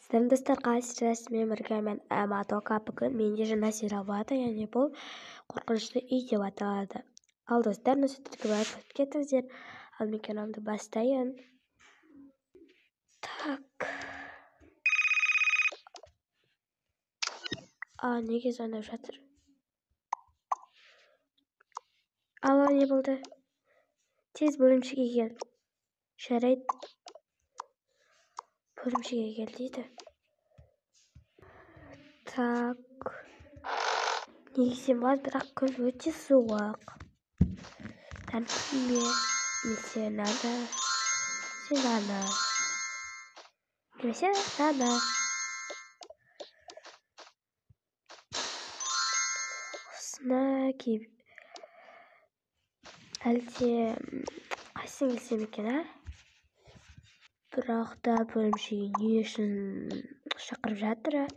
Сіздердің достар қалайсыздар? Мен бірге Мадока. Бүгін менде жаңа сериал болады, яғни бұл қорқынышты үй деп аталады. Ал достар, нөсеттерге барып кетіңіздер. Ал мен киномды бастайын. Так. Неге звондап жатыр? Алло, не болды? Тез бөлімшеге кел. Жарайды. Бөлімшеге кел дейді. Так. Негізі болады, бірақ күн өте суық. Тәнпіме, немесе наны. Немесе наны. Осыны кейіп. Әлде қайсың келсем екен, Бірақ та бөлімшеге не үшін шақырып жатыр,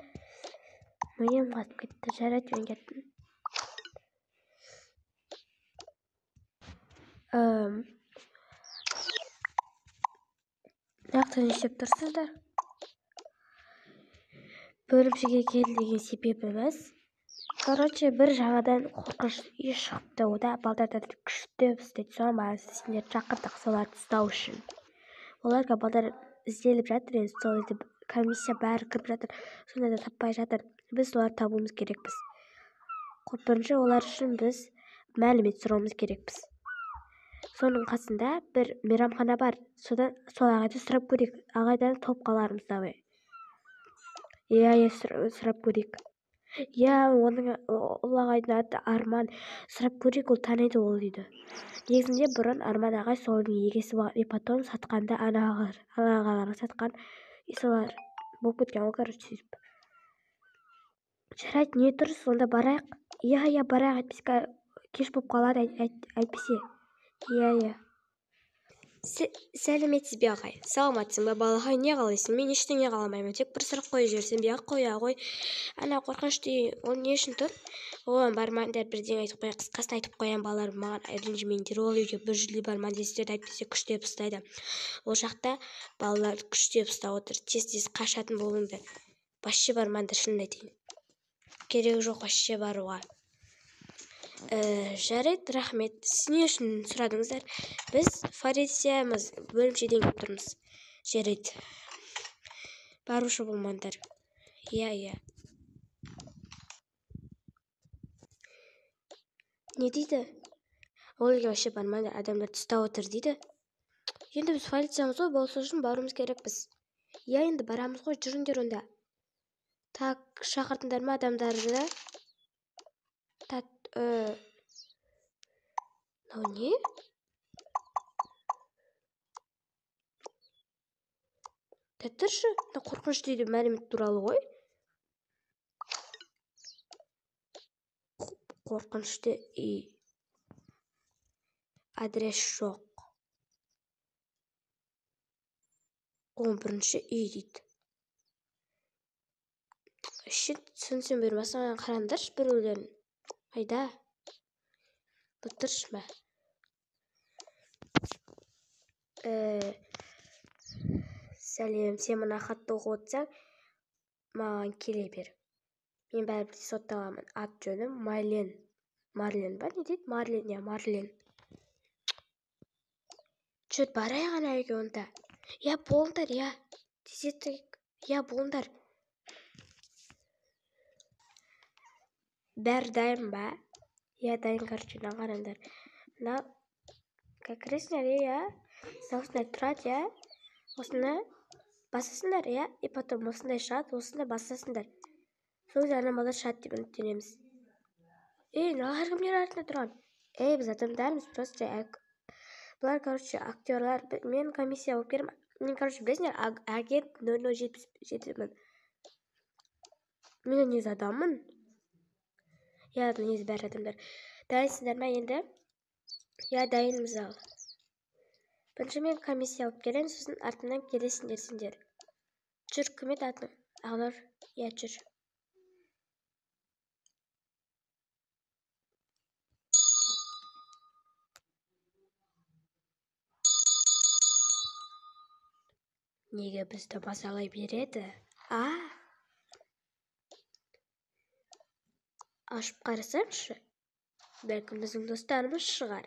Миым қатып кетті. Жарайды, мен кеттім. Нақты не істеп тұрсыздар? Бөлімшеге кел деген себебіміз. Короче, бір жаңадан қорқыныш үй шықты. Ода балдардар күшті істейді. Соған байланысты сендерді шақырдық, соларды ұстау үшін. Оларға балдар ізделіп жатыр, енді сол комиссия бәрі кіріп жатыр. Сонда да таппай жатыр. Біз оларды табуымыз керекпіз. Бірінші олар үшін біз мәлімет сұрауымыз керекпіз. Соның қасында бір мейрамхана бар. Сол ағайды сұрап көрейік. Ағайдан топ қалармыз, давай. Сұрап көрейік. Ол ағайдың аты Арман. Сұрап көрейік, ол таниды ол дейді. Негізінде бұрын Арман ағай солардың егесі бар. И потом сатқанда ағаларға сатқан. Солар болып кеткен, ол короче сөйтіп. Жарайды, не тұрсыз, сонда барайық. Барайық, әйтпесе кеш болып қалады, әйтпесе. Сәлеметсіз бе ағай? Саламатсың ба балағай, не қалайсың? Мен ештеңе қаламаймын, тек бір сұрақ қойып жіберсем бе қоя ғой. Ана қорқынышты үй, ол не үшін тұр? Оған бармаңдар, бірден айтып қояйын, қысқасын айтып қояйын, балалар маған ренжімеңдер. Ол үйге бір жүргелей бармаңдар, сіздерді әйтпесе күштеп ұстайды. Ол жақта балалар күштеп ұстап отыр. Тез қашатын болыңдар. Вообще бармаңдар, шынын айтайын. Керегі жоқ вообще баруға. Жарайды, рахмет. Сіз не үшін сұрадыңыздар? Біз полициямыз, бөлімшеден келіп тұрмыз. Жарайды. Барушы болмаңдар. Не дейді? Ол үйге вообще бармаңдар, адамдарды ұстап отыр дейді. Енді біз полициямыз ғой, болса үшін баруымыз керекпіз. Енді барамыз ғой, жүріңдер онда. Так, шақырдыңдар ма адамдарды? Не? Тұршы, қорқынышты үйде мәлімет туралы ғой. Қорқынышты үй. Адрес жоқ. 11-ші үй дейді. Үшін түсінсем бермесін, қараңдаршы біреулерін. Айда. Тұршы ма? Сәлем, сен мына хатты оқып отырсаң, маған келе бер. Мен бәрібір сотталамын. Ат жөнім Марлен. Марлен ба, не дейді? Марлен. Жүр, барайық ана үйге онда. Болыңдар, Тезетік. Болыңдар. Бәрі дайын ба? Дайын, короче, қараңдар. Мына, как крестнер, осындай тұрады, осыны басасыңдар, и потом осындай шығады, осыны басасыңдар. Сол ана балдар шығады деп үміттенеміз. Мыналар кімдер артында тұрған? Біз адамдармыз, просто бұлар, короче, актерлар. Мен комиссия болып керім. Мен, короче, білесіңдер, агент 0077-мін. Мен негізі адаммын. Негізі бәрі адамдар. Дайынсыңдар ма енді? Дайынмыз ал. Бірінші мен комиссия болып келем, сосын артынан келесіңдер сендер. Жүр, кім еді атың? Ағлар, жүр. Неге бізді мазалай береді? ашып қарасаңшы, бәлкім біздің достарымыз шығар.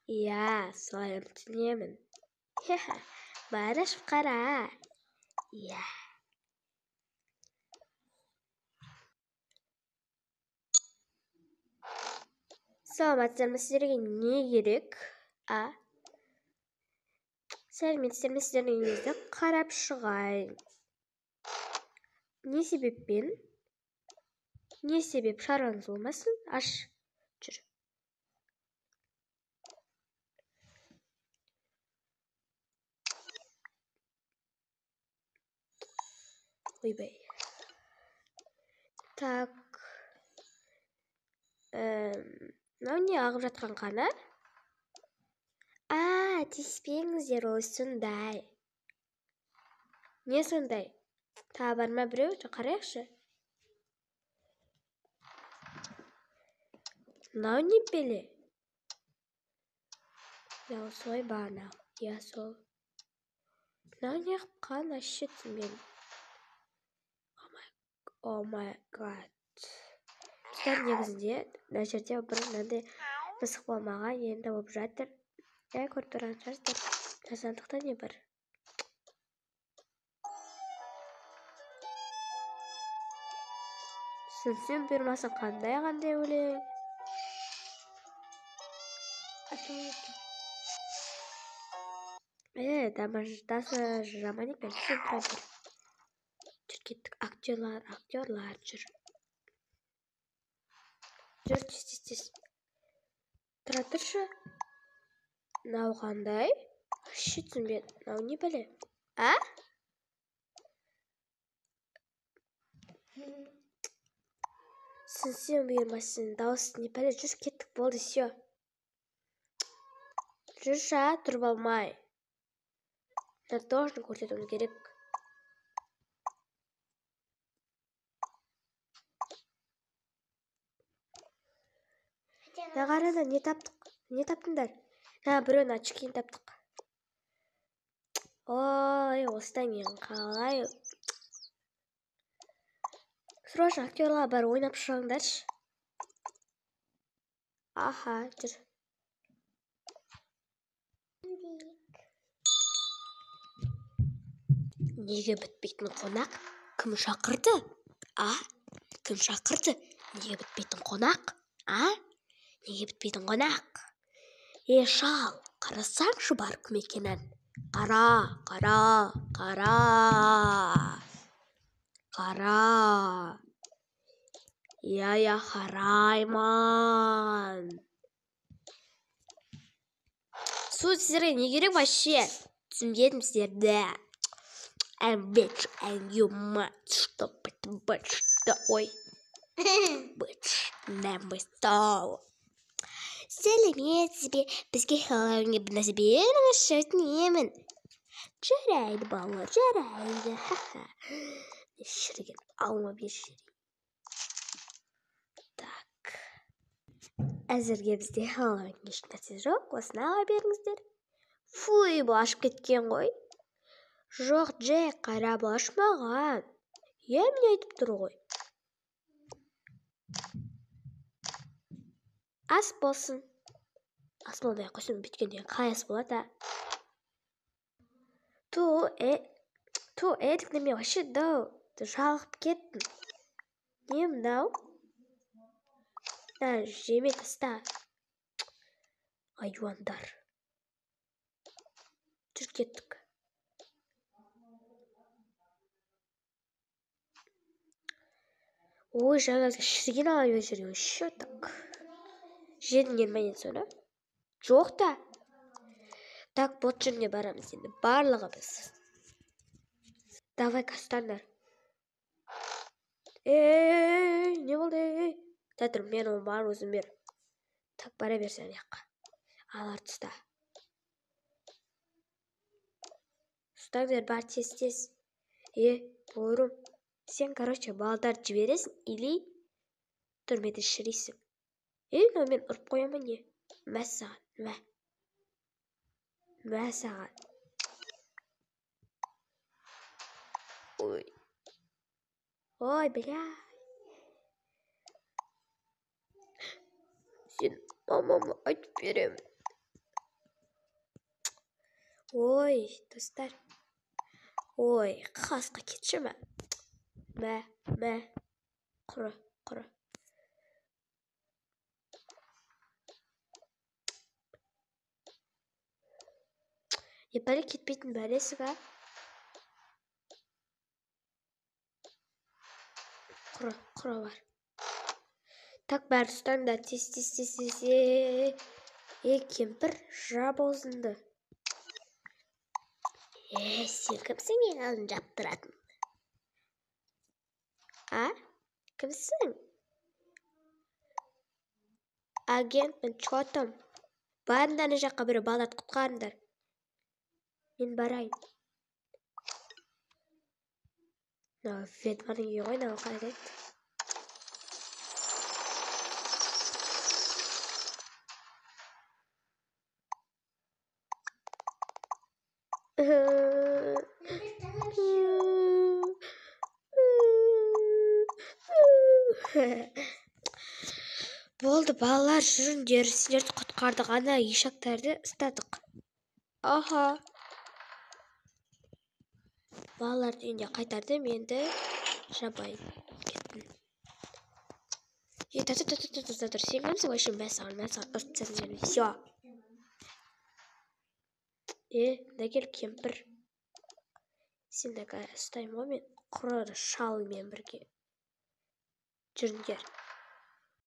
Иә, солай үміттенемін. Бар ашып қара. Иә. Саламатсыздар ма, сіздерге не керек? Сәлеметсіздер ме, сіздердің үйіңізді қарап шығайын. Не себеппен? Не себеп, шаруаңыз болмасын? Аш, жүр. Ойбай. Так. Мынау не ағып жатқан қаны? Тиіспеңіздер, ол сондай. Не сондай? Тағы бар ма біреу? Қарайықшы. Мынау не беле? Мынау солай ба анау? Иә, сол. Мынау не қан ашытсын мен. О май гад. Біздер негізінде мына жерде бір мынандай мысық болмаған енді болып жатыр. Көріп тұрған шығарсыздар. Жазғандықта не бар? Түсінсем бұйырмасын қандай өлең. Дамаждасы жаман екен. Сен тұра бер. Жүр кеттік. Актерлар жүр. Жүр тез. Тұра тұршы. Мынау қандай? Шетсін бен. Мынау не біле? Сенсен бұйырмасын. Дауысы не біле? Жүр кеттік болды, сё. Жүрші, тұрып алмай. Должен көрсетуіміз керек. Қарада не таптық? Не таптыңдар? Біреуін очкиін таптық. Ой, осыдан мен қалай. Срочно актерлар бар, ойнап шығыңдаршы. Жүр. Неге бітпейтін қонақ? Кім шақырды? Кім шақырды? Неге бітпейтін қонақ? Неге бітпейтін қонақ? Шал, қарасаңшы бар кім екенін. Қара. Иә, қарайман. Сіздерге не керек вообще? Түсінбедім сіздерді. And bitch, and you must stop it, bitch. Ой. Bitch, never stop. Сәлеметсіз бе? Бізге Хэллоуинге бір нәрсе беріңізші, өтінемін. Жарайды, балалар, жарайды. Шіріген, алма бер шірей. Так. Әзірге бізде Хэллоуинге еш нәрсе жоқ, осыны ала беріңіздер. Фуй, бұл ашып кеткен ғой. Жоқ, жай қарап ашмаған. Міне айтып тұр ғой. Ас болсын. Ас болмай қойсын, бүткенде қалай ас болады? Эдік неме вообще жалығып кеттім. Не мынау? Жеме таста. Айуандар. Жүр кеттік. Ой, жаңағы шірген ала берген шо так. Жедіңген мәнен соны? Жоқ та. Так, бот жеріне барамыз енді. Барлығы біз. Давай, кастандар. Не болды? Тәтір, мен ол бар өзім бер. Так, бара берсен яққа. Алар тұста. Ұстаңдар, бар тез. Бұрым. Сен, короче, балдар жібересің, или түрмеде шірейсің. Мынау мен ұрып қоямын не? Мә саған, мә саған. Ой. Ой, бля. Сен мамама айтып берем. Ой, достар. Ой, қасқа кетші ма? Мә. Құры. Епәлі кетпейтін бәлесі ба? Құры бар. Так, бәрі ұстаңда. Тез. Кемпір жап аузынды. Сен кімсің мен алдын жаптыратын? А? Кімсің? Агентпін, чотым. Барында ана жаққа бірі балат құтқарыңдар. Мен барайын. Ведьманың үйі ғой, қарайды. Болды, балалар, жүріңдер, сендерді құтқардық, ана ешақтарды ұстадық. Аха. Балаларды үйіне қайтарды, менді жабайын. Кеттім. Тұр, сен кімсің? Вообще мен саған ұрттасың және. Все. Нәгел кемпір. Сен ұстаймын ғой мен құры шалымен бірге. Жүріңдер.